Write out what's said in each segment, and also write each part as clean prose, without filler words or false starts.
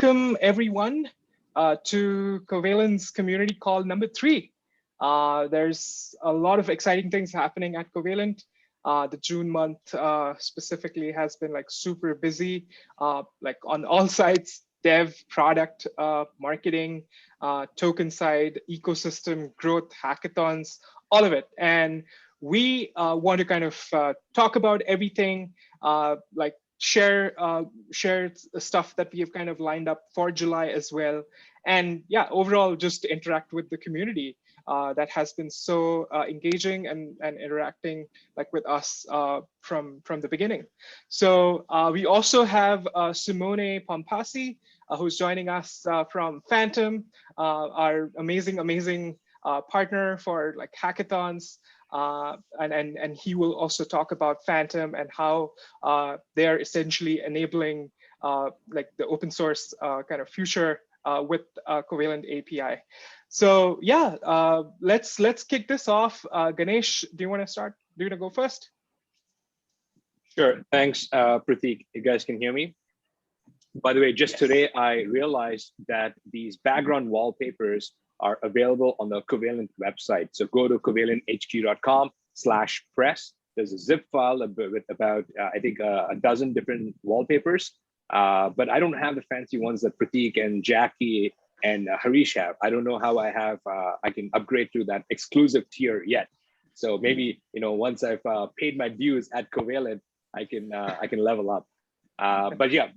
welcome everyone to Covalent's community call number 3. There's a lot of exciting things happening at Covalent. The June month specifically has been like super busy, like on all sides: dev, product, marketing, token side, ecosystem, growth, hackathons, all of it. And we want to kind of talk about everything, like share stuff that we have kind of lined up for July as well. And yeah, overall, just interact with the community that has been so engaging and interacting like with us from the beginning. So we also have Simone Pompasi, who's joining us from Phantom, our amazing partner for like hackathons. And he will also talk about Phantom and how they're essentially enabling like the open source kind of future with Covalent API. So yeah, let's kick this off. Ganesh, do you want to start? Do you want to go first? Sure. Thanks, Prateek. You guys can hear me? By the way, just today, I realized that these background wallpapers are available on the Covalent website. So go to covalenthq.com/press. There's a zip file with about, I think, a dozen different wallpapers. But I don't have the fancy ones that Prateek and Jackie and Harish have. I don't know how I can upgrade to that exclusive tier yet. So maybe, once I've paid my dues at Covalent, I can level up. But yeah,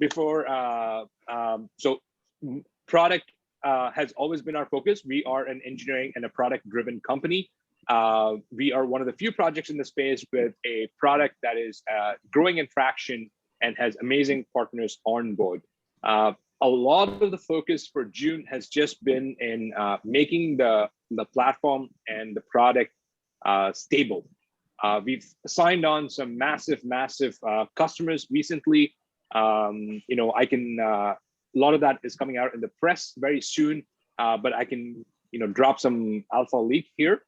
so product has always been our focus. We are an engineering and a product-driven company. We are one of the few projects in the space with a product that is growing in traction and has amazing partners on board. A lot of the focus for June has just been in making the platform and the product stable. We've signed on some massive customers recently. A lot of that is coming out in the press very soon, but I can, drop some alpha leak here.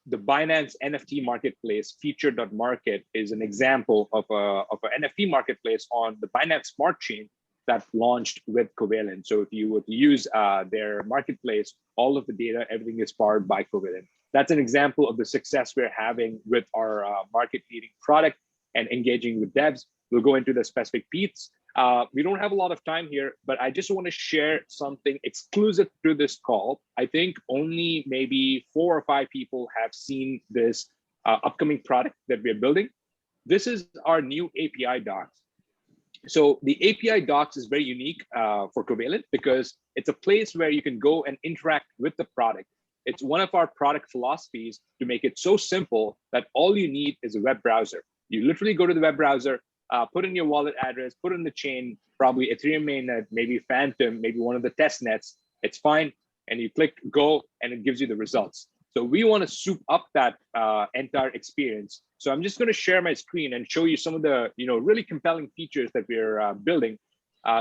The Binance NFT marketplace, Featured.market, is an example of an NFT marketplace on the Binance Smart Chain that launched with Covalent. So if you were to use their marketplace, all of the data, everything is powered by Covalent. That's an example of the success we're having with our market-leading product and engaging with devs. We'll go into the specific beats. We don't have a lot of time here, but I just want to share something exclusive to this call. I think only maybe 4 or 5 people have seen this upcoming product that we're building. This is our new API docs. So the API docs is very unique for Covalent because it's a place where you can go and interact with the product. It's one of our product philosophies to make it so simple that all you need is a web browser. You literally go to the web browser, put in your wallet address, put in the chain, probably Ethereum mainnet, maybe Phantom, maybe one of the test nets. It's fine. And you click go and it gives you the results. So we want to soup up that entire experience. So I'm just going to share my screen and show you some of the really compelling features that we're building.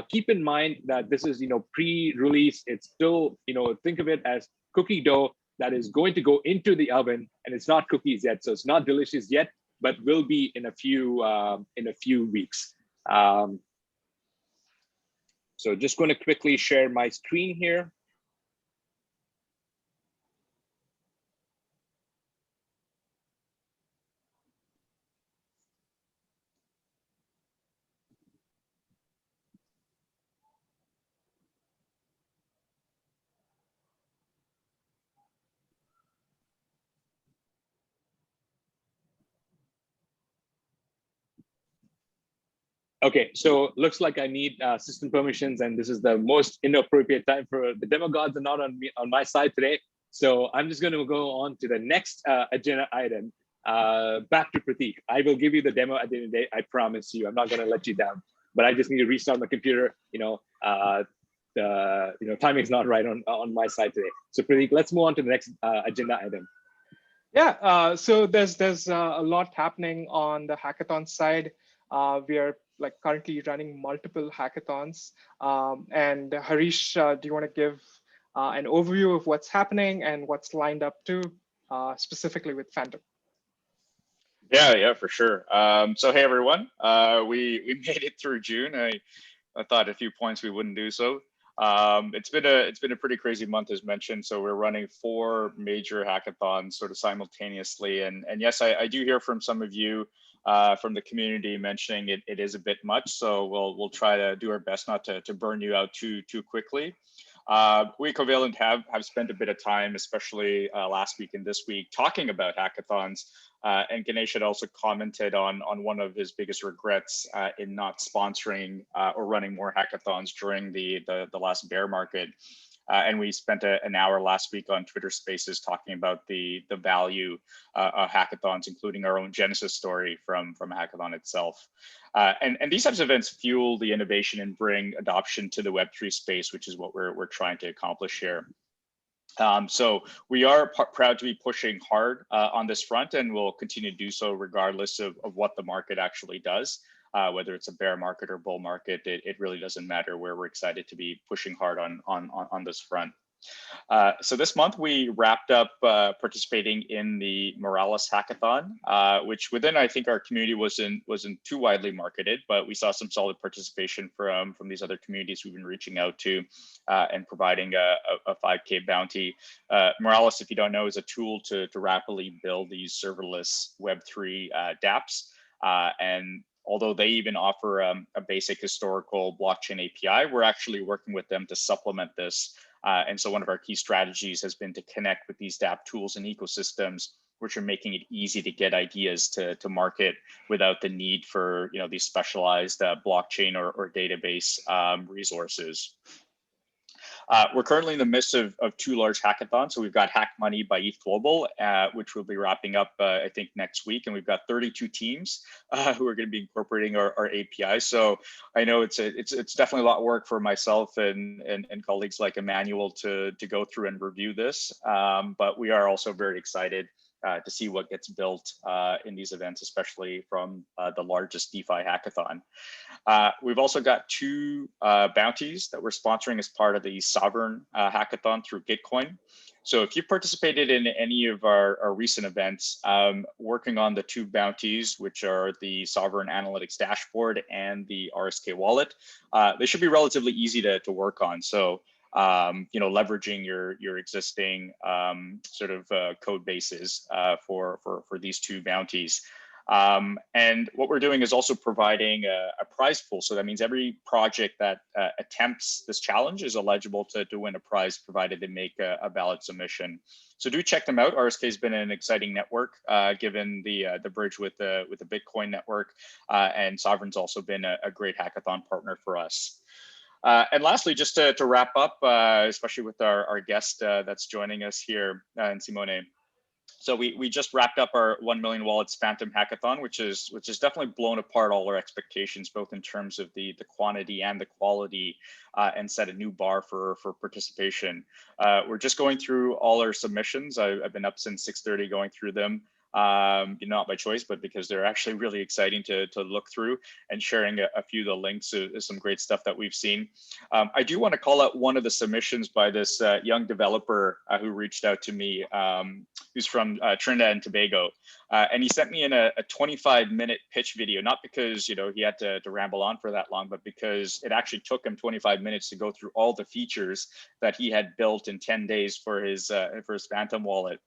Keep in mind that this is pre-release. It's still, think of it as cookie dough that is going to go into the oven, and it's not cookies yet. So it's not delicious yet, but will be in a few weeks. So just going to quickly share my screen here. Okay, so looks like I need system permissions, and this is the most inappropriate time for the demo gods are not on my side today. So I'm just going to go on to the next agenda item. Back to Prateek. I will give you the demo at the end of the day. I promise you. I'm not going to let you down. But I just need to restart my computer. The timing's not right on my side today. So Prateek, let's move on to the next agenda item. Yeah. So there's a lot happening on the hackathon side. We are like currently running multiple hackathons. And Harish, do you want to give an overview of what's happening and what's lined up too, specifically with Phantom? Yeah, for sure. So hey everyone, we made it through June. I thought at a few points we wouldn't do so. It's been a pretty crazy month as mentioned. So we're running 4 major hackathons sort of simultaneously, and yes, I do hear from some of you from the community mentioning it is a bit much. So we'll try to do our best not to burn you out too quickly. We Covalent have spent a bit of time, especially last week and this week, talking about hackathons. And Ganesh had also commented on one of his biggest regrets in not sponsoring or running more hackathons during the last bear market. And we spent an hour last week on Twitter Spaces talking about the value of hackathons, including our own genesis story from a hackathon itself. And these types of events fuel the innovation and bring adoption to the Web3 space, which is what we're trying to accomplish here. So we are proud to be pushing hard on this front, and we'll continue to do so regardless of what the market actually does. Whether it's a bear market or bull market, it really doesn't matter. We're excited to be pushing hard on this front. So this month we wrapped up participating in the Morales Hackathon, which within I think our community wasn't too widely marketed, but we saw some solid participation from these other communities we've been reaching out to and providing a 5K bounty. Morales, if you don't know, is a tool to rapidly build these serverless Web3 dApps. And although they even offer a basic historical blockchain API, we're actually working with them to supplement this. And so one of our key strategies has been to connect with these dApp tools and ecosystems, which are making it easy to get ideas to market without the need for these specialized blockchain or database resources. We're currently in the midst of 2 large hackathons. So we've got Hack Money by ETH Global, which will be wrapping up, I think, next week. And we've got 32 teams who are going to be incorporating our API. So I know it's definitely a lot of work for myself and colleagues like Emmanuel to go through and review this. But we are also very excited to see what gets built in these events, especially from the largest DeFi hackathon. We've also got 2 bounties that we're sponsoring as part of the Sovereign hackathon through Gitcoin. So if you participated in any of our recent events, working on the 2 bounties, which are the Sovereign Analytics Dashboard and the RSK wallet, they should be relatively easy to work on. So leveraging your existing sort of code bases for these 2 bounties. And what we're doing is also providing a prize pool. So that means every project that attempts this challenge is eligible to win a prize, provided they make a valid submission. So do check them out. RSK has been an exciting network, given the bridge with the Bitcoin network, and Sovereign's also been a great hackathon partner for us. And lastly, just to wrap up, especially with our guest that's joining us here, and Simone. So we just wrapped up our 1 million wallets Phantom Hackathon, which is definitely blown apart all our expectations, both in terms of the quantity and the quality, and set a new bar for participation. We're just going through all our submissions. I've been up since 6:30 going through them. Not by choice, but because they're actually really exciting to look through, and sharing a few of the links to some great stuff that we've seen. I do want to call out one of the submissions by this young developer who reached out to me, who's from Trinidad and Tobago. And he sent me in a 25-minute pitch video, not because he had to ramble on for that long, but because it actually took him 25 minutes to go through all the features that he had built in 10 days for his Phantom wallet.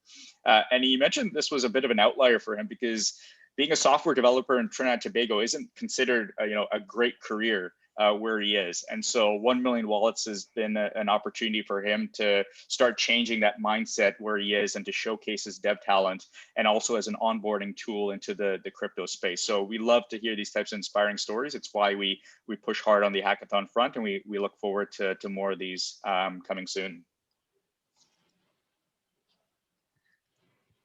And he mentioned this was a bit of an outlier for him, because being a software developer in Trinidad and Tobago isn't considered a great career where he is. And so 1 million wallets has been an opportunity for him to start changing that mindset where he is, and to showcase his dev talent, and also as an onboarding tool into the crypto space. So we love to hear these types of inspiring stories. It's why we push hard on the hackathon front, and we look forward to more of these coming soon.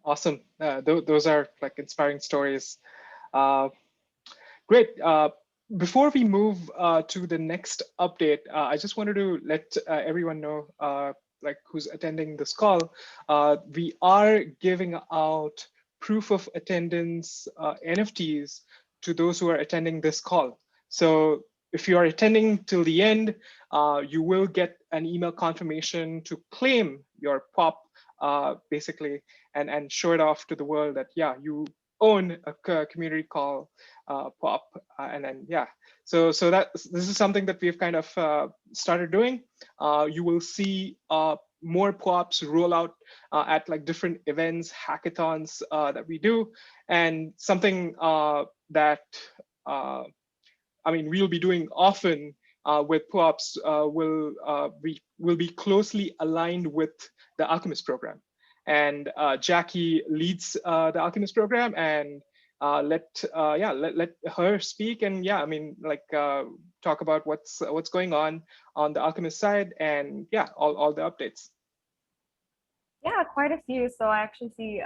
Awesome. Those are like inspiring stories. Great. Before we move to the next update, I just wanted to let everyone know, who's attending this call, we are giving out proof of attendance NFTs to those who are attending this call. So if you are attending till the end, you will get an email confirmation to claim your POP, basically, and show it off to the world that, yeah, you own a community called POP, and then yeah, so that this is something that we've kind of started doing. You will see more POPs roll out at like different events, hackathons that we do, and something that I mean we'll be doing often with POPs will be closely aligned with the Alchemist program. And Jackie leads the Alchemist program, and let her speak. And yeah, I mean, like talk about what's going on the Alchemist side, and yeah, all the updates. Yeah, quite a few. So I actually see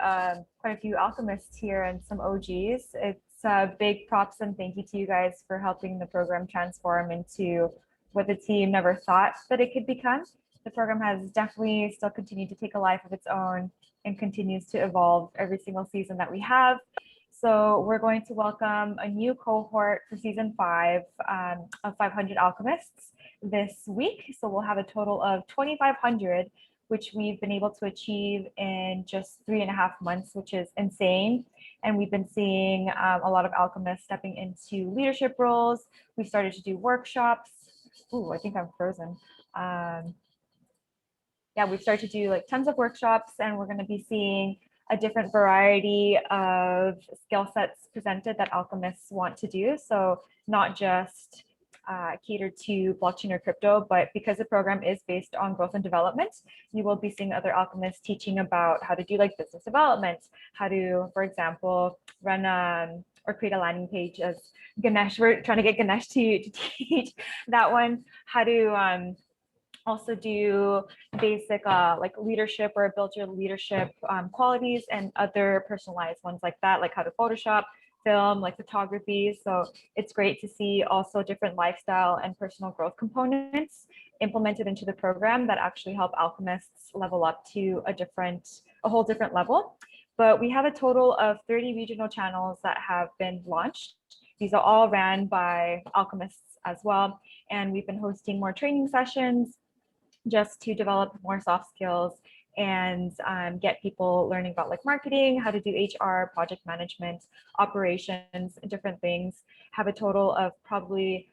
quite a few alchemists here and some OGs. It's big props and thank you to you guys for helping the program transform into what the team never thought that it could become. The program has definitely still continued to take a life of its own and continues to evolve every single season that we have. So we're going to welcome a new cohort for season 5 of 500 alchemists this week. So we'll have a total of 2,500, which we've been able to achieve in just 3.5 months, which is insane. And we've been seeing a lot of alchemists stepping into leadership roles. We started to do workshops. Ooh, I think I'm frozen. Yeah, we've started to do like tons of workshops, and we're going to be seeing a different variety of skill sets presented that alchemists want to do. So not just catered to blockchain or crypto, but because the program is based on growth and development, you will be seeing other alchemists teaching about how to do like business development, how to, for example, run or create a landing page. As Ganesh, we're trying to get Ganesh to teach that one, how to also do basic like leadership or build your leadership qualities, and other personalized ones like that, like how to Photoshop, film, like photography. So it's great to see also different lifestyle and personal growth components implemented into the program that actually help alchemists level up to a whole different level. But we have a total of 30 regional channels that have been launched. These are all ran by alchemists as well. And we've been hosting more training sessions just to develop more soft skills and get people learning about like marketing, how to do HR, project management, operations, different things. Have a total of probably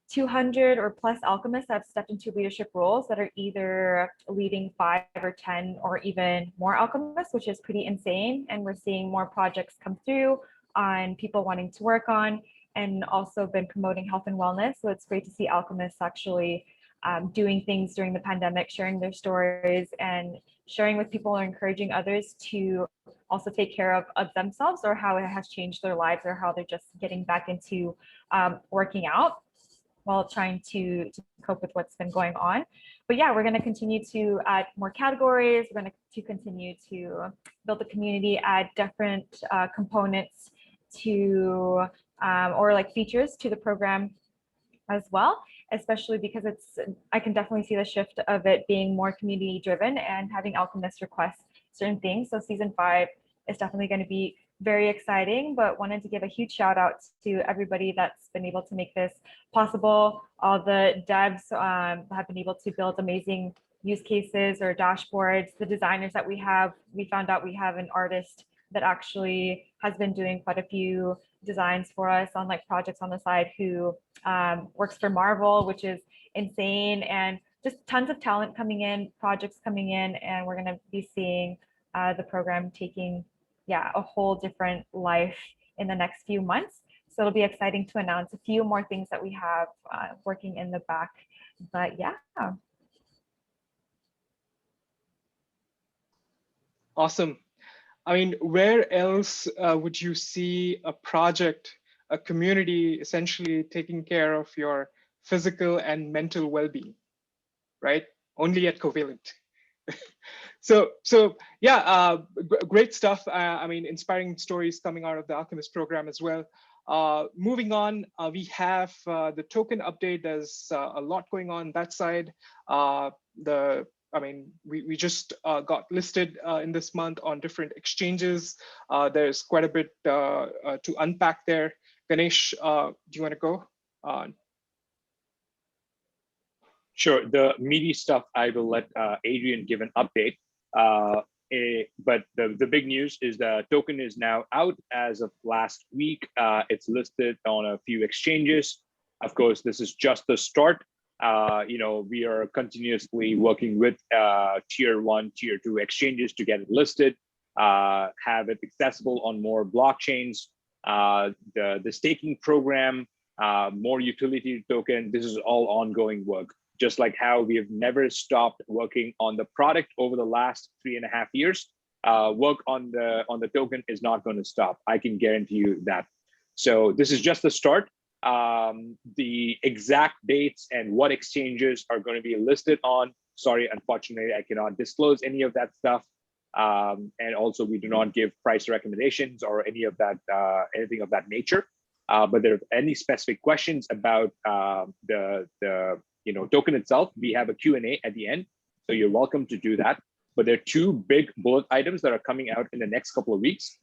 200 or plus alchemists that have stepped into leadership roles that are either leading 5 or 10 or even more alchemists, which is pretty insane. And we're seeing more projects come through on people wanting to work on, and also been promoting health and wellness. So it's great to see alchemists actually doing things during the pandemic, sharing their stories and sharing with people, or encouraging others to also take care of themselves, or how it has changed their lives, or how they're just getting back into working out while trying to cope with what's been going on. But yeah, we're going to continue to add more categories. We're going to continue to build the community, add different components to or like features to the program as well, especially because I can definitely see the shift of it being more community driven and having alchemists request certain things. So season 5 is definitely going to be very exciting, but wanted to give a huge shout out to everybody that's been able to make this possible. All the devs have been able to build amazing use cases or dashboards. The designers that we found out we have an artist that actually has been doing quite a few designs for us on like projects on the side, who works for Marvel, which is insane, and just tons of talent coming in, projects coming in, and we're going to be seeing the program taking a whole different life in the next few months. So it'll be exciting to announce a few more things that we have working in the back. But yeah. Awesome. I mean, where else would you see a project, a community essentially taking care of your physical and mental well-being, right? Only at Covalent. so yeah, great stuff. I mean, inspiring stories coming out of the Alchemist program as well. Moving on, we have the token update. There's a lot going on that side. I mean, we just got listed in this month on different exchanges. There's quite a bit to unpack there. Ganesh, do you want to go? Sure. The meaty stuff, I will let Adrian give an update. But the big news is the token is now out as of last week. It's listed on a few exchanges. Of course, this is just the start. We are continuously working with tier 1, tier 2 exchanges to get it listed, have it accessible on more blockchains. The staking program, more utility token. This is all ongoing work. Just like how we have never stopped working on the product over the last 3.5 years, work on the token is not going to stop. I can guarantee you that. So this is just the start. The exact dates and what exchanges are going to be listed on, sorry, unfortunately, I cannot disclose any of that stuff. And also, we do not give price recommendations or any of that, anything of that nature. But there are any specific questions about the token itself, we have a Q&A at the end, so you're welcome to do that. But there are 2 big bullet items that are coming out in the next couple of weeks.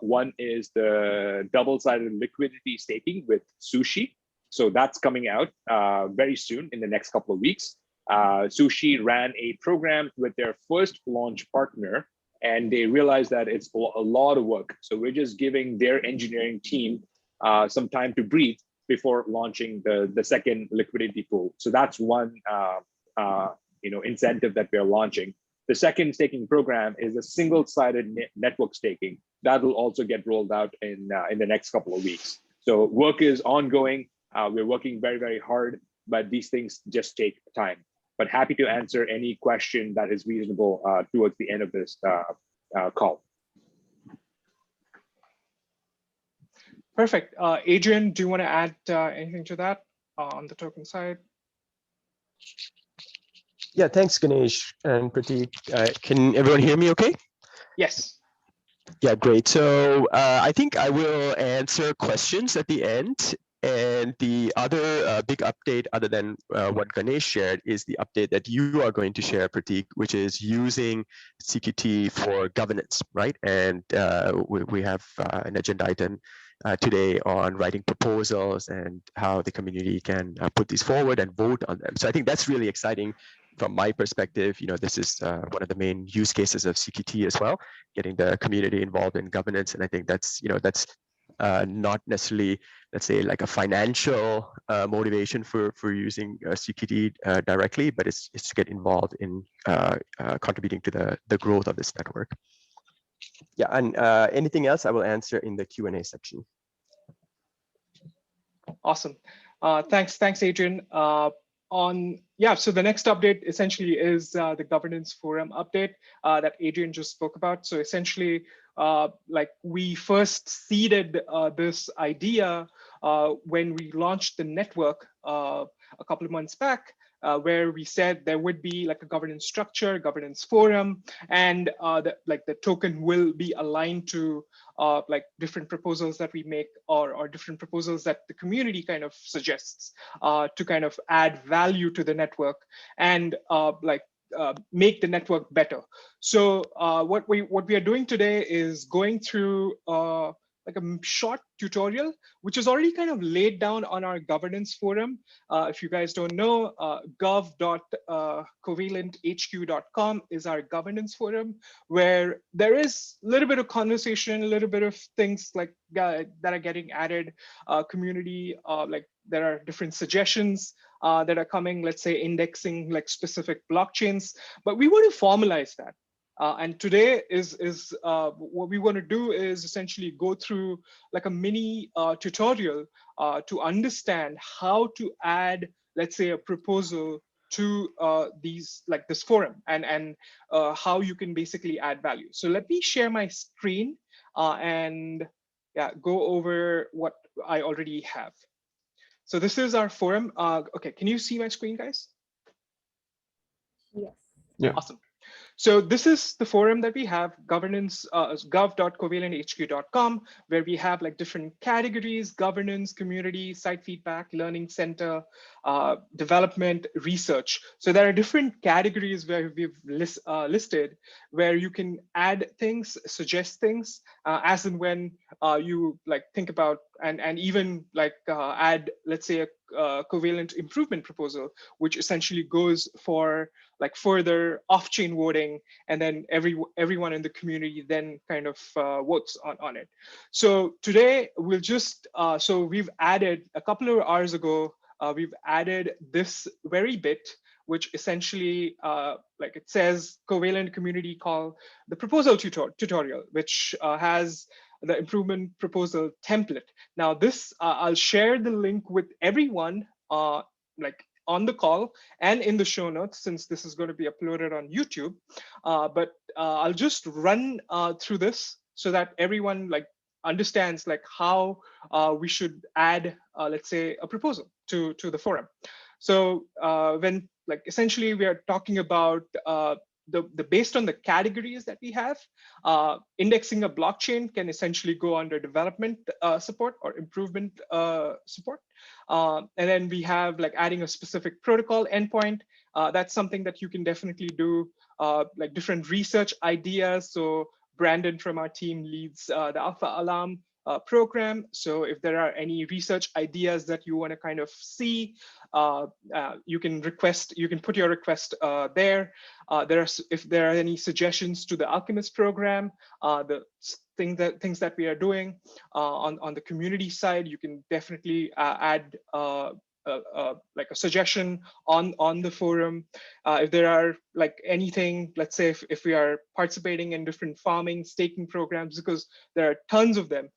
One is the double-sided liquidity staking with Sushi. So that's coming out very soon in the next couple of weeks. Sushi ran a program with their first launch partner, and they realized that it's a lot of work. So we're just giving their engineering team some time to breathe before launching the second liquidity pool. So that's one incentive that we're launching. The second staking program is a single-sided network staking. That will also get rolled out in the next couple of weeks. So work is ongoing. We're working very, very hard, but these things just take time. But happy to answer any question that is reasonable towards the end of this call. Perfect. Adrian, do you want to add anything to that on the token side? Yeah, thanks, Ganesh and Prateek. Can everyone hear me okay? Yes. Yeah, great. So I think I will answer questions at the end. And the other big update, other than what Ganesh shared, is the update that you are going to share, Prateek, which is using CQT for governance, right? And we have an agenda item today on writing proposals and how the community can put these forward and vote on them. So I think that's really exciting from my perspective. This is one of the main use cases of CQT as well, getting the community involved in governance. And I think that's not necessarily, let's say, like a financial motivation for using CQT directly, but it's to get involved in contributing to the growth of this network. Yeah, and anything else I will answer in the Q&A section. Awesome. Thanks, Adrian. So the next update essentially is the governance forum update that Adrian just spoke about. So essentially, we first seeded this idea when we launched the network a couple of months back, where we said there would be like a governance structure, governance forum, and the token will be aligned to different proposals that we make or different proposals that the community kind of suggests to kind of add value to the network and make the network better. So what we are doing today is going through like a short tutorial, which is already kind of laid down on our governance forum. If you guys don't know, gov.covalenthq.com is our governance forum, where there is a little bit of conversation, a little bit of things like that are getting added. Community, there are different suggestions that are coming, let's say indexing like specific blockchains, but we want to formalize that. And today is what we want to do is essentially go through like a mini tutorial to understand how to add, let's say, a proposal to this forum and how you can basically add value. So let me share my screen and go over what I already have. So this is our forum. Okay, can you see my screen, guys? Yes. Yeah. Awesome. So this is the forum that we have, governance, gov.covalenthq.com, where we have like different categories: governance, community, site feedback, learning center, development, research. So there are different categories where we've listed where you can add things, suggest things, as and when you think about and even add, let's say, a Covalent improvement proposal, which essentially goes for further off-chain voting voting, and then everyone in the community then kind of votes on it. So today we'll just, so we've added a couple of hours ago, we've added this very bit, which essentially, like it says, Covalent community call the proposal tutorial, which has the improvement proposal template. Now this, I'll share the link with everyone, like on the call and in the show notes, since this is going to be uploaded on YouTube. But I'll just run through this so that everyone like understands like how we should add, let's say, a proposal to the forum. So when like essentially we are talking about the based on the categories that we have, indexing a blockchain can essentially go under development support or improvement support. And then we have like adding a specific protocol endpoint. That's something that you can definitely do, like different research ideas. So Brandon from our team leads the Alpha Alarm program. So if there are any research ideas that you want to kind of see, you can request, you can put your request there. If there are any suggestions to the Alchemist program, the things that we are doing on the community side, you can definitely add like a suggestion on the forum. If there are like anything, let's say if we are participating in different farming, staking programs, because there are tons of them.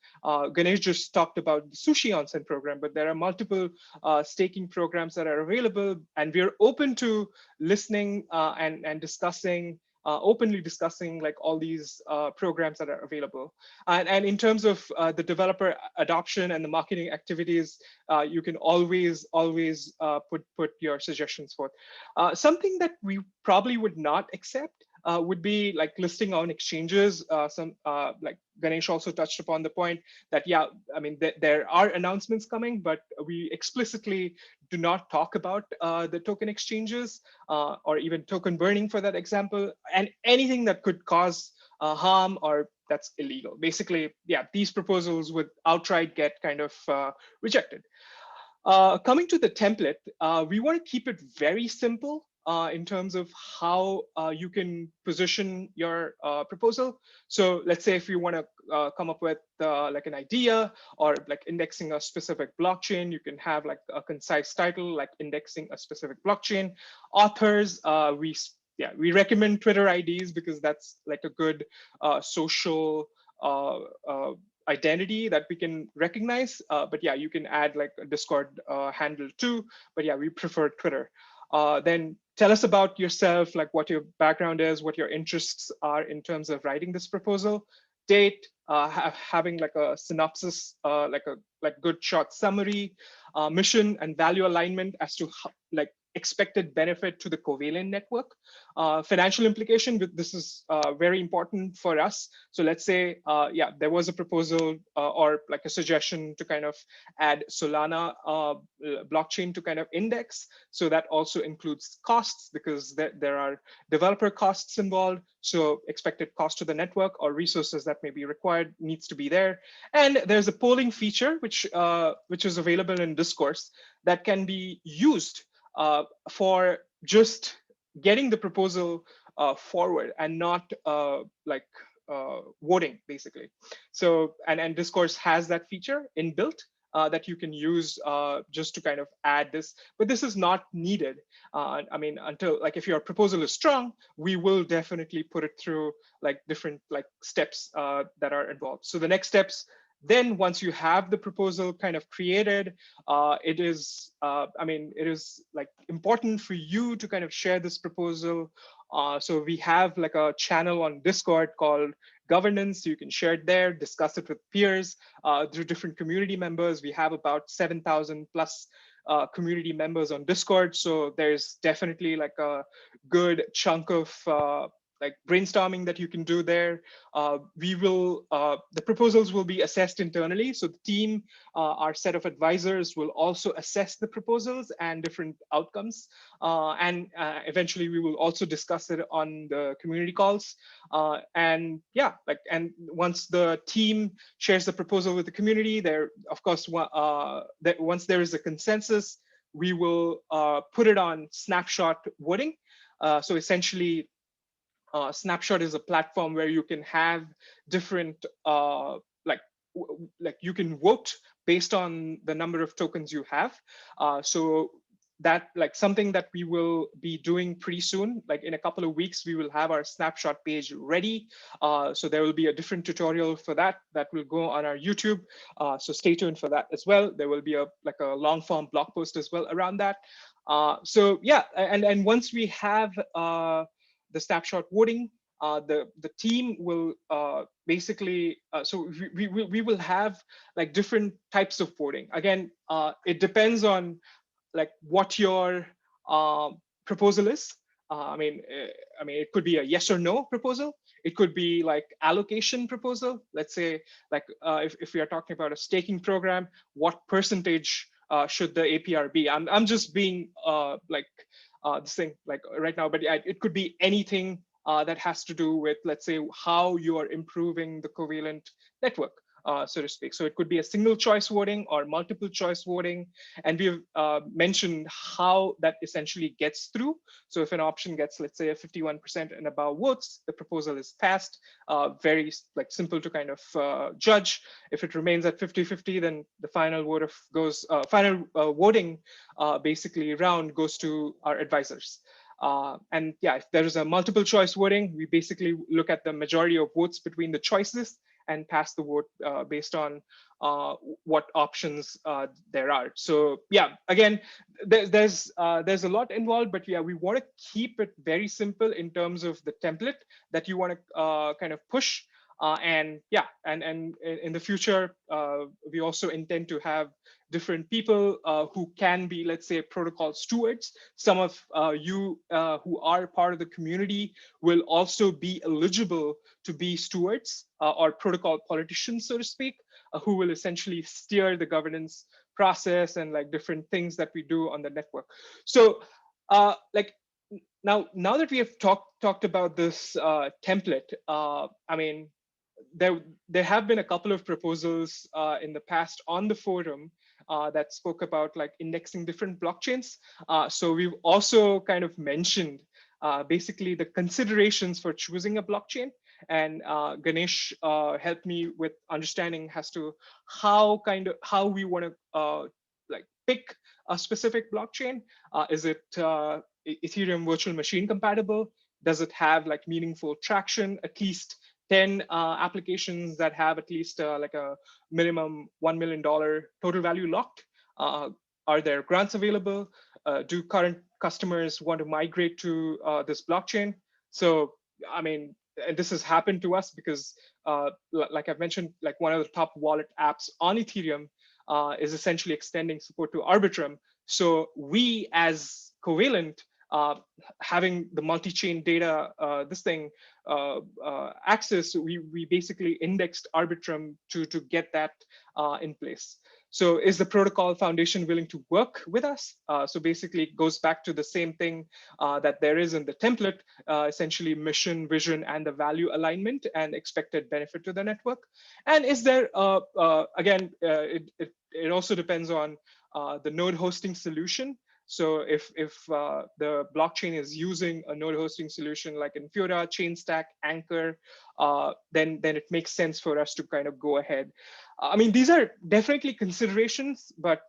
Ganesh just talked about the Sushi Onsen program, but there are multiple staking programs that are available, and we're open to listening and discussing, openly discussing like all these programs that are available. And in terms of the developer adoption and the marketing activities, you can always put your suggestions forth. Something that we probably would not accept would be like listing on exchanges. Like Ganesh also touched upon the point that, yeah, I mean, there are announcements coming, but we explicitly do not talk about the token exchanges or even token burning, for that example, and anything that could cause harm or that's illegal. Basically, yeah, these proposals would outright get kind of rejected. Coming to the template, we want to keep it very simple in terms of how you can position your proposal. So let's say if you want to come up with like an idea or like indexing a specific blockchain, you can have like a concise title like indexing a specific blockchain. Authors, we recommend Twitter IDs because that's like a good social identity that we can recognize. But yeah, you can add like a Discord handle too. But yeah, we prefer Twitter. Then tell us about yourself, like what your background is, what your interests are in terms of writing this proposal. Date, having like a synopsis, like good short summary, mission and value alignment as to how, like expected benefit to the Covalent network. Financial implication, this is very important for us. So let's say, yeah, there was a proposal or like a suggestion to kind of add Solana blockchain to kind of index. So that also includes costs because there are developer costs involved. So expected cost to the network or resources that may be required needs to be there. And there's a polling feature, which is available in Discourse that can be used for just getting the proposal forward and not like voting, basically. So, and Discourse has that feature inbuilt that you can use just to kind of add this, but this is not needed. I mean, until like if your proposal is strong, we will definitely put it through like different like steps that are involved. So the next steps, then once you have the proposal kind of created, it is, I mean, it is like important for you to kind of share this proposal. So we have like a channel on Discord called Governance. You can share it there, discuss it with peers, through different community members. We have about 7,000 plus community members on Discord. So there's definitely like a good chunk of like brainstorming that you can do there. The proposals will be assessed internally. So the team, our set of advisors will also assess the proposals and different outcomes. And eventually we will also discuss it on the community calls. And yeah, like, and once the team shares the proposal with the community, there, of course, that once there is a consensus, we will put it on snapshot voting. So essentially, Snapshot is a platform where you can have different like you can vote based on the number of tokens you have. So that like something that we will be doing pretty soon, like in a couple of weeks, we will have our snapshot page ready. So there will be a different tutorial for that will go on our YouTube. So stay tuned for that as well. There will be a long form blog post as well around that. So yeah, and once we have the snapshot voting, the team will basically, so we will have like different types of voting. Again, it depends on like what your proposal is. I mean, it could be a yes or no proposal. It could be like allocation proposal. Let's say like if we are talking about a staking program, what percentage should the APR be? I'm just being this thing like right now, but it could be anything that has to do with, let's say, how you are improving the Covalent network, so to speak. So it could be a single choice voting or multiple choice voting. And we've mentioned how that essentially gets through. So if an option gets, let's say, a 51% and above votes, the proposal is passed. Very like simple to kind of judge. If it remains at 50-50, then the final vote final voting basically round goes to our advisors. And yeah, if there is a multiple choice voting, we basically look at the majority of votes between the choices and pass the vote based on what options there are. So yeah, again, there's a lot involved, but yeah, we want to keep it very simple in terms of the template that you want to kind of push. And yeah, and in the future, we also intend to have different people who can be, let's say, protocol stewards. Some of you who are part of the community will also be eligible to be stewards or protocol politicians, so to speak, who will essentially steer the governance process and like different things that we do on the network. So like now that we have talked about this template, I mean, there have been a couple of proposals in the past on the forum that spoke about like indexing different blockchains. So we've also kind of mentioned basically the considerations for choosing a blockchain. And Ganesh helped me with understanding as to how we want to like pick a specific blockchain. Is it Ethereum virtual machine compatible? Does it have like meaningful traction? At least 10 applications that have at least like a minimum $1 million total value locked? Are there grants available? Do current customers want to migrate to this blockchain? So, I mean, and this has happened to us because like I've mentioned, like one of the top wallet apps on Ethereum is essentially extending support to Arbitrum. So we as Covalent, having the multi-chain data, access, we basically indexed Arbitrum to get that in place. So is the protocol foundation willing to work with us? So basically it goes back to the same thing that there is in the template, essentially mission, vision, and the value alignment and expected benefit to the network. And is there, again, it also depends on the node hosting solution. So if the blockchain is using a node hosting solution like Infura, Chainstack, Anchor, then it makes sense for us to kind of go ahead. I mean, these are definitely considerations, but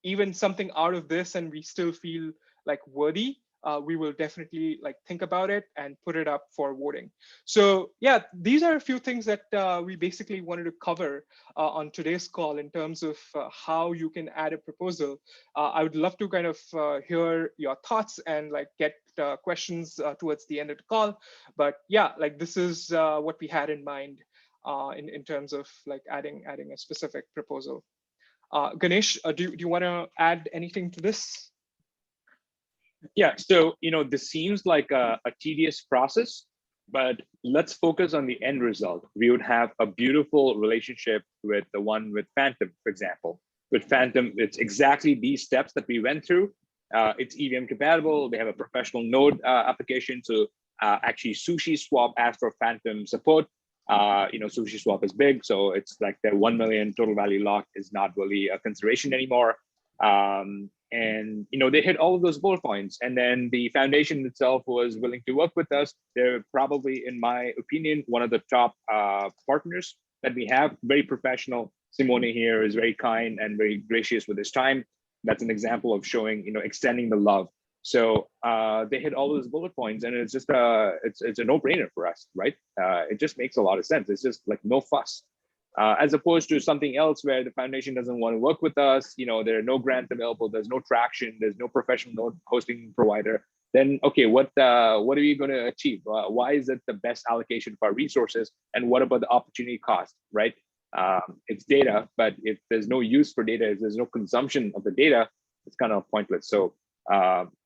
even something out of this and we still feel like worthy, we will definitely like think about it and put it up for voting. So yeah, these are a few things that we basically wanted to cover on today's call in terms of how you can add a proposal. I would love to kind of hear your thoughts and like get questions towards the end of the call. But yeah, like this is what we had in mind in terms of like adding a specific proposal. Ganesh, do you want to add anything to this? Yeah, so this seems like a tedious process, but let's focus on the end result. We would have a beautiful relationship with the one with Phantom, for example. With Phantom, it's exactly these steps that we went through. It's EVM compatible. They have a professional node application. So actually, SushiSwap asked for Phantom support. SushiSwap is big, so it's like their 1 million total value lock is not really a consideration anymore. And they hit all of those bullet points. And then the foundation itself was willing to work with us. They're probably, in my opinion, one of the top partners that we have. Very professional. Simone here is very kind and very gracious with his time. That's an example of showing, extending the love. So they hit all those bullet points, and it's just it's a no-brainer for us, right? It just makes a lot of sense. It's just like no fuss. As opposed to something else where the foundation doesn't want to work with us, there are no grants available, there's no traction, there's no professional node hosting provider. Then okay, what are we going to achieve? Why is it the best allocation of our resources? And what about the opportunity cost, right? It's data, but if there's no use for data, if there's no consumption of the data, it's kind of pointless. So,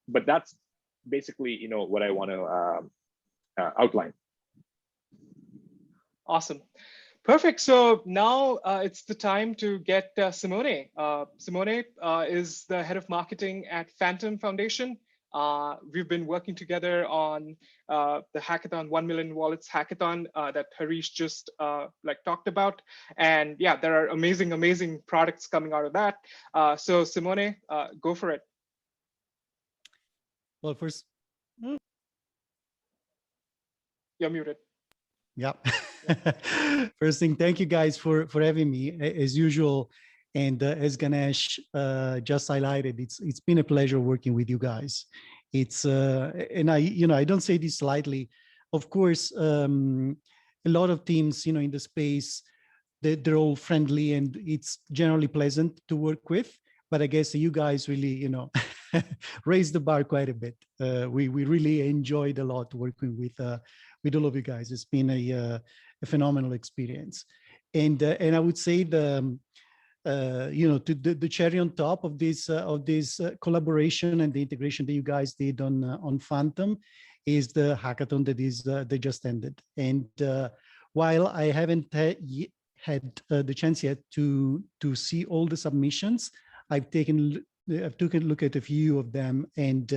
but that's basically what I want to outline. Awesome. Perfect. So now it's the time to get Simone. Simone is the head of marketing at Phantom Foundation. We've been working together on the hackathon, 1 Million Wallets hackathon that Harish just talked about. And yeah, there are amazing products coming out of that. So Simone, go for it. Well, first, you're muted. Yeah. First thing, thank you guys for having me as usual. And as Ganesh just highlighted, it's been a pleasure working with you guys. It's and I don't say this lightly. Of course, a lot of teams in the space, they're all friendly and it's generally pleasant to work with. But I guess you guys really raised the bar quite a bit. We really enjoyed a lot working with all of you guys. It's been a phenomenal experience, and I would say the cherry on top of this collaboration and the integration that you guys did on Phantom is the hackathon that just ended. And while I haven't had the chance yet to see all the submissions, I've taken a look at a few of them, and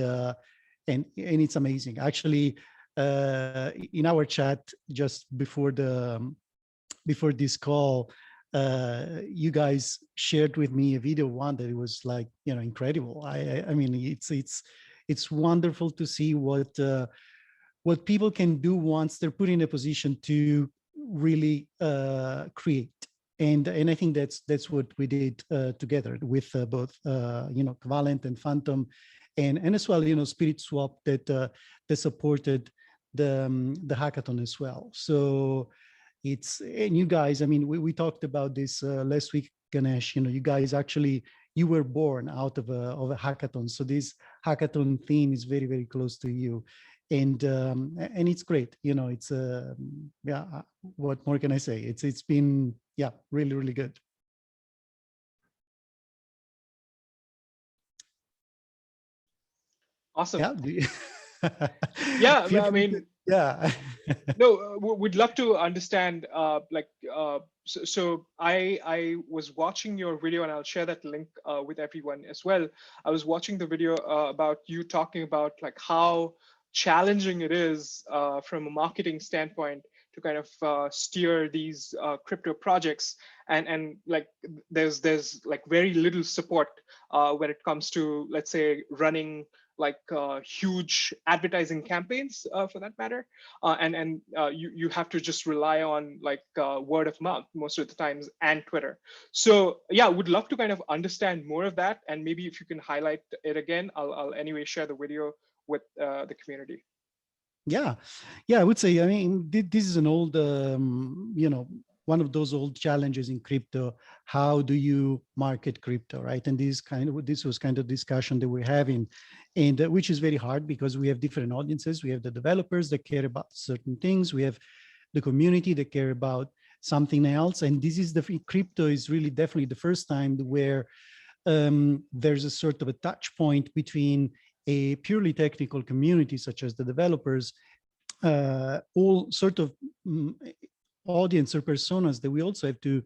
it's amazing. Actually, in our chat just before this call, you guys shared with me a video one that it was like incredible. I mean it's wonderful to see what people can do once they're put in a position to really create. And I think that's what we did together with both Covalent and Phantom, and as well Spirit Swap that supported the hackathon as well. So and you guys, I mean, we talked about this last week, Ganesh. You guys actually you were born out of a hackathon, so this hackathon theme is very close to you. And it's great. It's yeah. What more can I say? It's been really good. Awesome. Yeah. Yeah. I mean. Yeah. No, we'd love to understand. So I was watching your video, and I'll share that link with everyone as well. I was watching the video about you talking about how challenging it is from a marketing standpoint to kind of steer these crypto projects, and there's very little support when it comes to, let's say, running huge advertising campaigns for that matter, and you have to just rely on word of mouth most of the times and Twitter. So yeah, would love to kind of understand more of that, and maybe if you can highlight it again. I'll anyway share the video with the community. Yeah, I would say, I mean, this is an old, one of those old challenges in crypto. How do you market crypto, right? And this was kind of discussion that we're having, and which is very hard because we have different audiences. We have the developers that care about certain things. We have the community that care about something else. And this is crypto is really definitely the first time where there's a sort of a touch point between a purely technical community, such as the developers, all sort of audience or personas that we also have to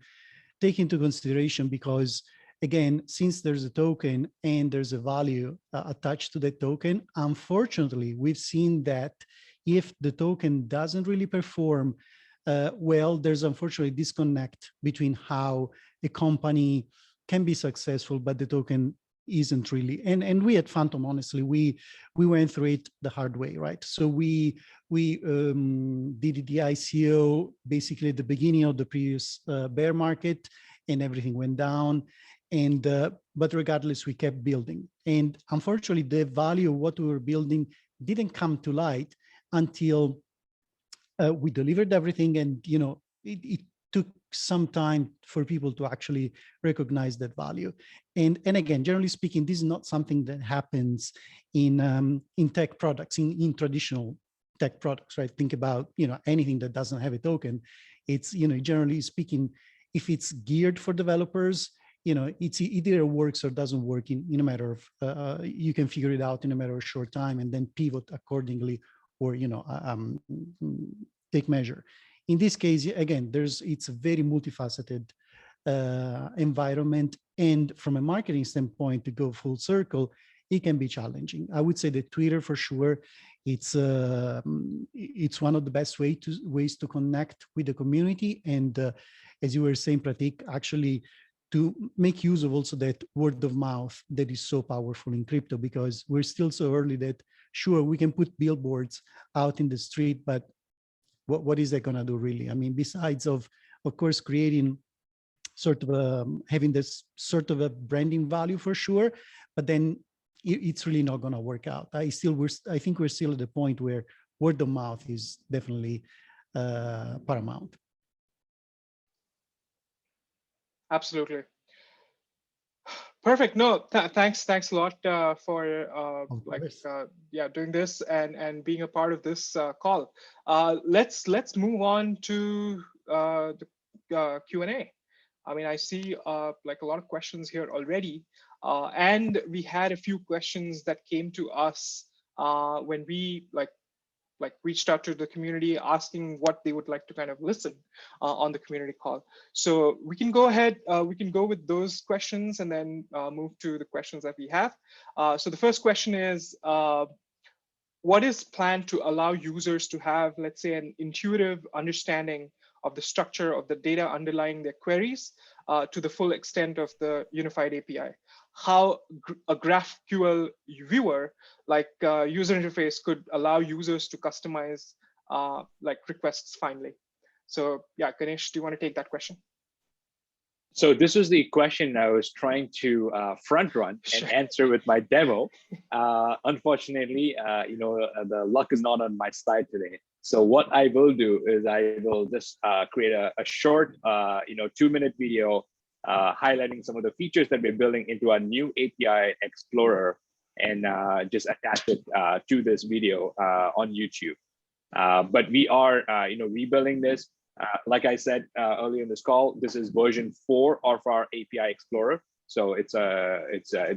take into consideration, because again, since there's a token and there's a value attached to that token, unfortunately, we've seen that if the token doesn't really perform well, there's unfortunately disconnect between how a company can be successful, but the token isn't really. And we at Phantom, honestly, we went through it the hard way, right? So we did the ICO basically at the beginning of the previous bear market, and everything went down. And but regardless, we kept building. And unfortunately, the value of what we were building didn't come to light until we delivered everything. And it took some time for people to actually recognize that value. And again, generally speaking, this is not something that happens in tech products, in traditional tech products, right? Think about anything that doesn't have a token. It's generally speaking, if it's geared for developers, it's either works or doesn't work in a matter of you can figure it out in a matter of a short time and then pivot accordingly, or take measure. In this case, again, it's a very multifaceted environment, and from a marketing standpoint, to go full circle, it can be challenging. I would say that Twitter, for sure, it's one of the best ways to connect with the community, and as you were saying, Pratik, actually to make use of also that word of mouth that is so powerful in crypto, because we're still so early that sure, we can put billboards out in the street, but what is that going to do really? I mean, besides of course, creating sort of having this sort of a branding value for sure, but then it's really not going to work out. I think we're still at the point where word of mouth is definitely paramount. Absolutely. Perfect. No, thanks a lot for doing this and being a part of this call. Let's move on to the Q&A. I mean, I see like a lot of questions here already, and we had a few questions that came to us when we reached out to the community asking what they would like to kind of listen on the community call. So we can go ahead, we can go with those questions and then move to the questions that we have. So the first question is, what is planned to allow users to have, let's say, an intuitive understanding of the structure of the data underlying their queries to the full extent of the unified API? How a GraphQL viewer, like user interface, could allow users to customize like requests finally. So yeah, Ganesh, do you want to take that question? So this was the question I was trying to front run and answer with my demo. Unfortunately, the luck is not on my side today. So what I will do is I will just create a short, 2-minute video highlighting some of the features that we're building into our new API Explorer, and just attach it to this video on YouTube. But we are, rebuilding this. Like I said earlier in this call, this is version 4 of our API Explorer. So it's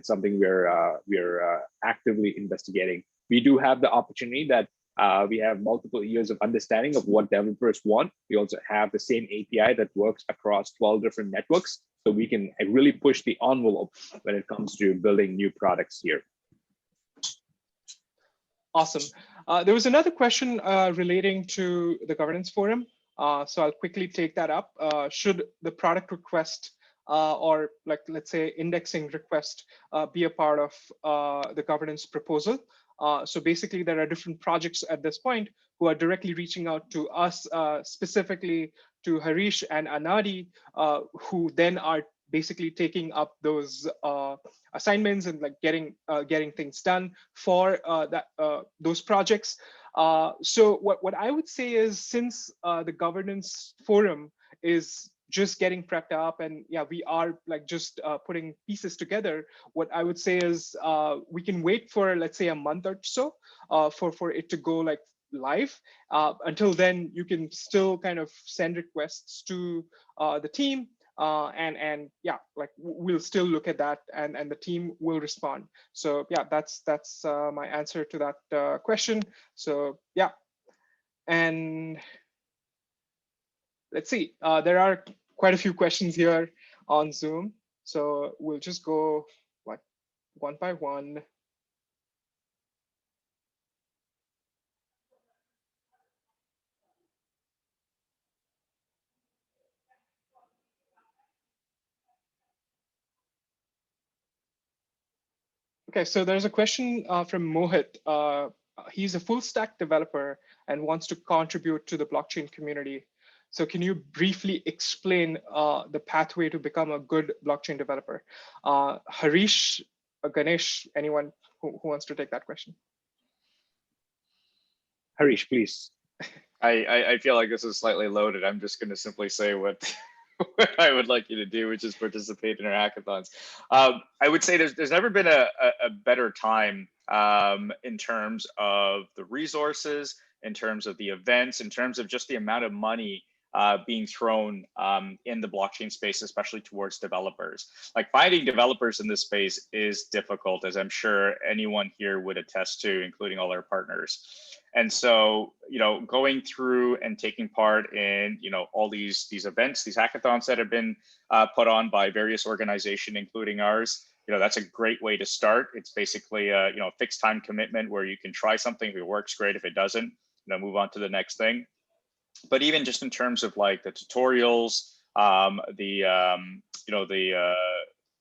something we're actively investigating. We do have the opportunity that we have multiple years of understanding of what developers want. We also have the same API that works across 12 different networks. So we can really push the envelope when it comes to building new products here. Awesome. There was another question relating to the governance forum. So I'll quickly take that up. Should the product request or let's say indexing request be a part of the governance proposal? So basically there are different projects at this point who are directly reaching out to us, specifically to Harish and Anadi, who then are basically taking up those assignments and getting things done for those projects. So what I would say is, since the governance forum is just getting prepped up, and yeah, we are just putting pieces together, what I would say is we can wait for, let's say, a month or so for it to go live. Until then, you can still kind of send requests to the team. And yeah, we'll still look at that, and the team will respond. So yeah, that's my answer to that question. So yeah, and let's see, there are quite a few questions here on Zoom, so we'll just go one by one. Okay, so there's a question from Mohit. He's a full stack developer and wants to contribute to the blockchain community. So can you briefly explain the pathway to become a good blockchain developer? Harish, Ganesh, anyone who wants to take that question? Harish, please. I feel like this is slightly loaded. I'm just going to simply say what what I would like you to do, which is participate in our hackathons. I would say there's never been a better time in terms of the resources, in terms of the events, in terms of just the amount of money being thrown in the blockchain space, especially towards developers. Like finding developers in this space is difficult, as I'm sure anyone here would attest to, including all our partners. And so, going through and taking part in, all these events, these hackathons that have been put on by various organizations, including ours, that's a great way to start. It's basically a, fixed time commitment where you can try something. If it works, great. If it doesn't, move on to the next thing. But even just in terms of like the tutorials, the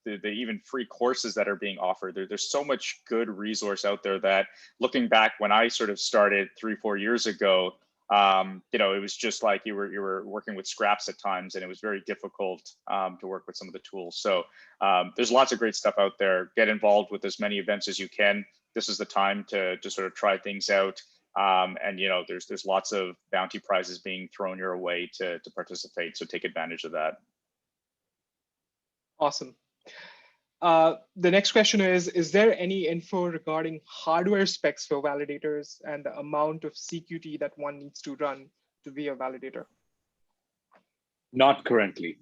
even free courses that are being offered, there's so much good resource out there that, looking back when I sort of started 3-4 years ago, it was just like you were working with scraps at times, and it was very difficult to work with some of the tools. So there's lots of great stuff out there. Get involved with as many events as you can. This is the time to sort of try things out. And there's lots of bounty prizes being thrown your way to participate. So take advantage of that. Awesome. The next question is there any info regarding hardware specs for validators and the amount of CQT that one needs to run to be a validator? Not currently.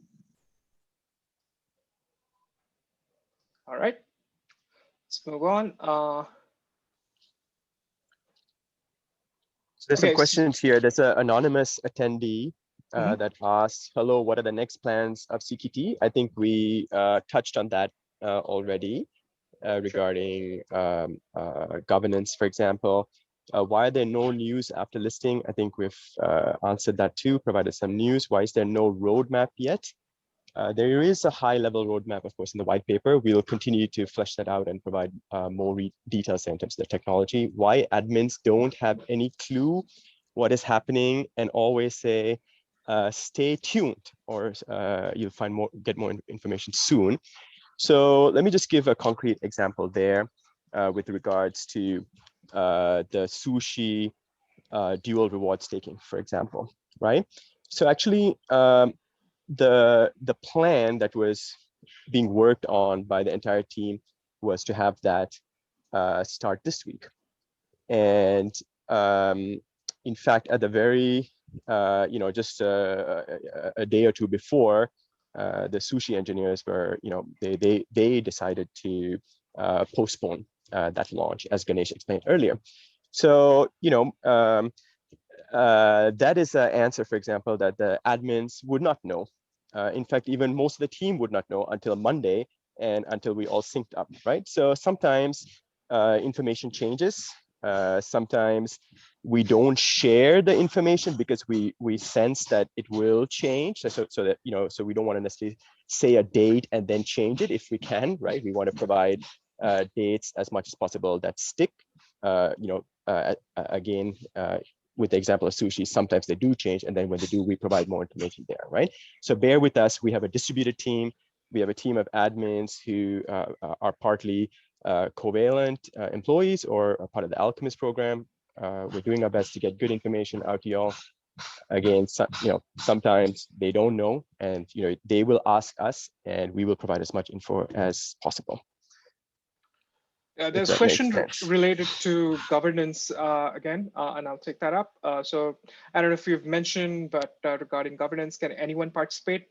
All right, let's move on. So there's some questions here. There's an anonymous attendee that asks, hello, what are the next plans of CQT? I think we touched on that already regarding governance, for example. Why are there no news after listing? I think we've answered that too, provided some news. Why is there no roadmap yet? There is a high-level roadmap, of course, in the white paper. We'll continue to flesh that out and provide more details in terms of the technology. Why admins don't have any clue what is happening and always say, stay tuned, or you'll get more information soon. So let me just give a concrete example there with regards to the sushi dual reward staking, for example, right? So actually, the plan that was being worked on by the entire team was to have that start this week. And in fact, at the very, just a day or two before, the sushi engineers were, they decided to postpone that launch, as Ganesh explained earlier. So, that is an answer, for example, that the admins would not know. In fact, even most of the team would not know until Monday and until we all synced up, right? So sometimes information changes. Sometimes we don't share the information because we sense that it will change. So that, so we don't want to necessarily say a date and then change it if we can, right? We want to provide dates as much as possible that stick. Again, with the example of sushi, sometimes they do change, and then when they do, we provide more information there, right? So bear with us. We have a distributed team. We have a team of admins who are partly Covalent employees or a part of the Alchemist program. We're doing our best to get good information out to y'all. Again, sometimes they don't know, and they will ask us, and we will provide as much info as possible. There's a question related to governance again, and I'll take that up. So I don't know if you've mentioned, but regarding governance, can anyone participate?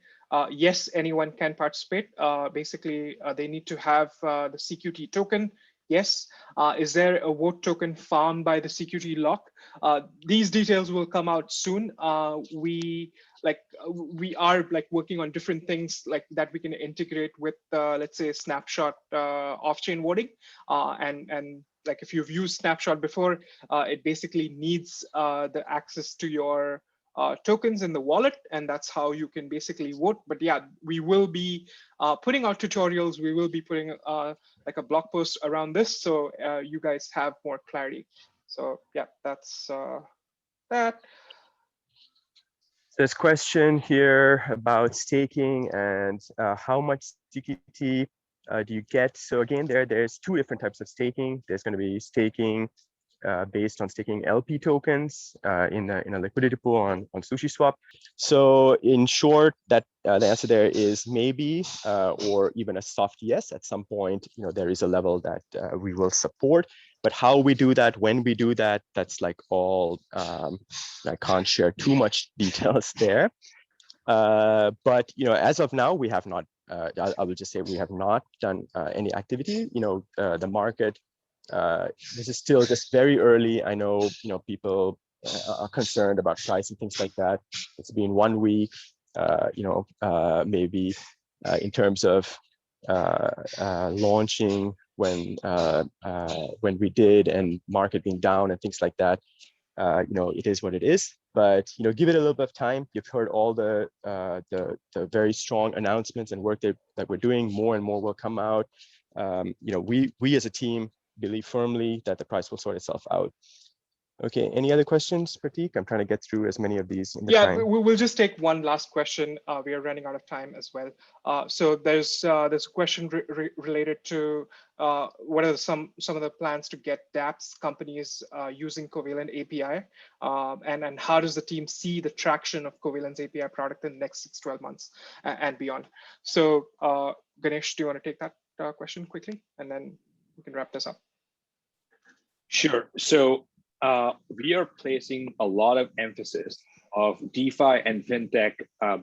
Yes, anyone can participate. Basically, they need to have the CQT token. Yes. Is there a vote token farmed by the CQT lock? These details will come out soon. We are working on different things like that we can integrate with, let's say, Snapshot off-chain voting. And if you've used Snapshot before, it basically needs the access to your tokens in the wallet, and that's how you can basically vote. But yeah, we will be putting out tutorials. We will be putting like a blog post around this, so you guys have more clarity. So yeah, that's that. There's question here about staking and how much CKT do you get? So again, there's two different types of staking. There's going to be staking based on staking LP tokens in a liquidity pool on SushiSwap. So in short, that the answer there is maybe or even a soft yes. At some point, there is a level that we will support. But how we do that, when we do that, that's like all, I can't share too much details there. But as of now, we have not, I will just say we have not done any activity. The market, this is still just very early. I know, people are concerned about price and things like that. It's been 1 week, maybe in terms of launching when we did and market being down and things like that. It is what it is, but give it a little bit of time. You've heard all the very strong announcements and work that we're doing. More and more will come out. We as a team believe firmly that the price will sort itself out. Okay, any other questions, Prateek? I'm trying to get through as many of these in the time. Yeah, we'll just take one last question. We are running out of time as well. So there's a question related to what are some of the plans to get dApps companies using Covalent API, and how does the team see the traction of Covalent's API product in the next 6-12 months and beyond? So Ganesh, do you want to take that question quickly, and then we can wrap this up? Sure. So we are placing a lot of emphasis of DeFi and FinTech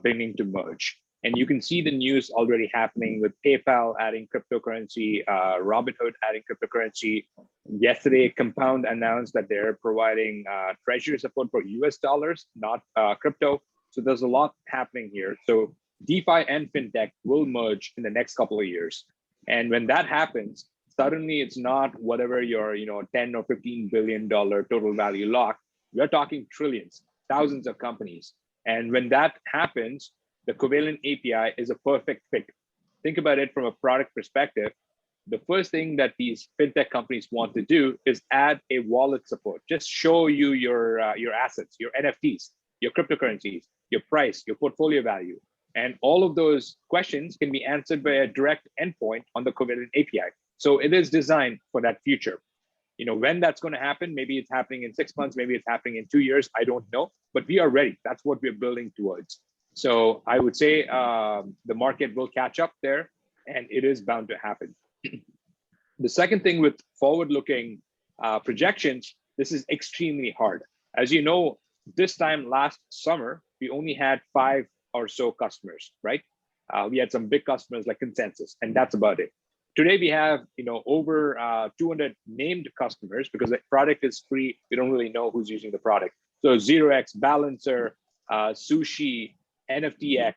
beginning to merge. And you can see the news already happening with PayPal adding cryptocurrency, Robinhood adding cryptocurrency. Yesterday, Compound announced that they're providing treasury support for US dollars, not crypto. So there's a lot happening here. So DeFi and FinTech will merge in the next couple of years. And when that happens, suddenly it's not whatever your 10 or $15 billion total value lock. We're talking trillions, thousands of companies. And when that happens, the Covalent API is a perfect fit. Think about it from a product perspective. The first thing that these fintech companies want to do is add a wallet support. Just show you your assets, your NFTs, your cryptocurrencies, your price, your portfolio value. And all of those questions can be answered by a direct endpoint on the Covalent API. So it is designed for that future. When that's going to happen, maybe it's happening in 6 months, maybe it's happening in 2 years, I don't know, but we are ready. That's what we're building towards. So I would say the market will catch up there, and it is bound to happen. The second thing with forward-looking projections, this is extremely hard. As you know, this time last summer, we only had 5 or so customers, right? We had some big customers like Consensus, and that's about it. Today we have over 200 named customers because the product is free. We don't really know who's using the product. So 0x, Balancer, Sushi, NFTX,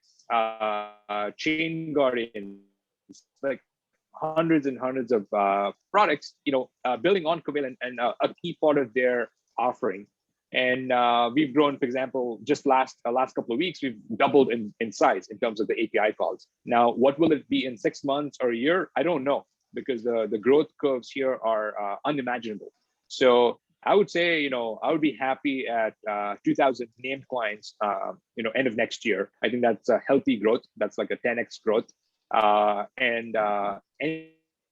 Chain Guardian, like hundreds and hundreds of products, building on Covalent and a key part of their offering. And we've grown, for example, just last couple of weeks, we've doubled in size in terms of the API calls. Now, what will it be in 6 months or a year? I don't know, because the growth curves here are unimaginable. So I would say, I would be happy at 2,000 named clients, end of next year. I think that's a healthy growth. That's like a 10x growth. And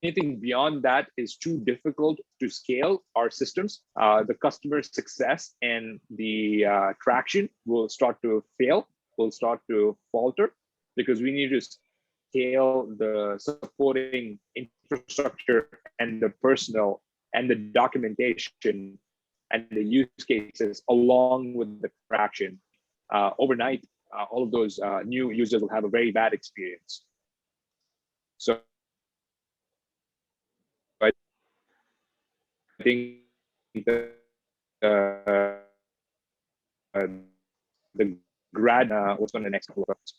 anything beyond that is too difficult to scale our systems. The customer success and the traction will start to fail, will start to falter, because we need to scale the supporting infrastructure and the personnel and the documentation and the use cases along with the traction. Overnight, all of those new users will have a very bad experience. So I think the grad what's on the next couple of months.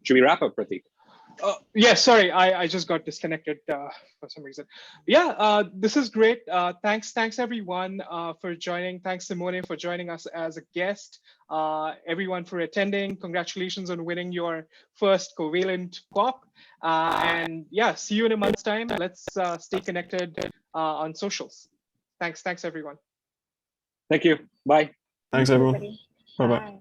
Should we wrap up, Prateek? Yeah, sorry, I just got disconnected for some reason. Yeah, this is great. Thanks everyone for joining. Thanks Simone for joining us as a guest. Everyone for attending. Congratulations on winning your first Covalent COP. And yeah, see you in a month's time. Let's stay connected on socials. Thanks everyone. Thank you. Bye. Thanks, everyone. Everybody. Bye-bye. Bye.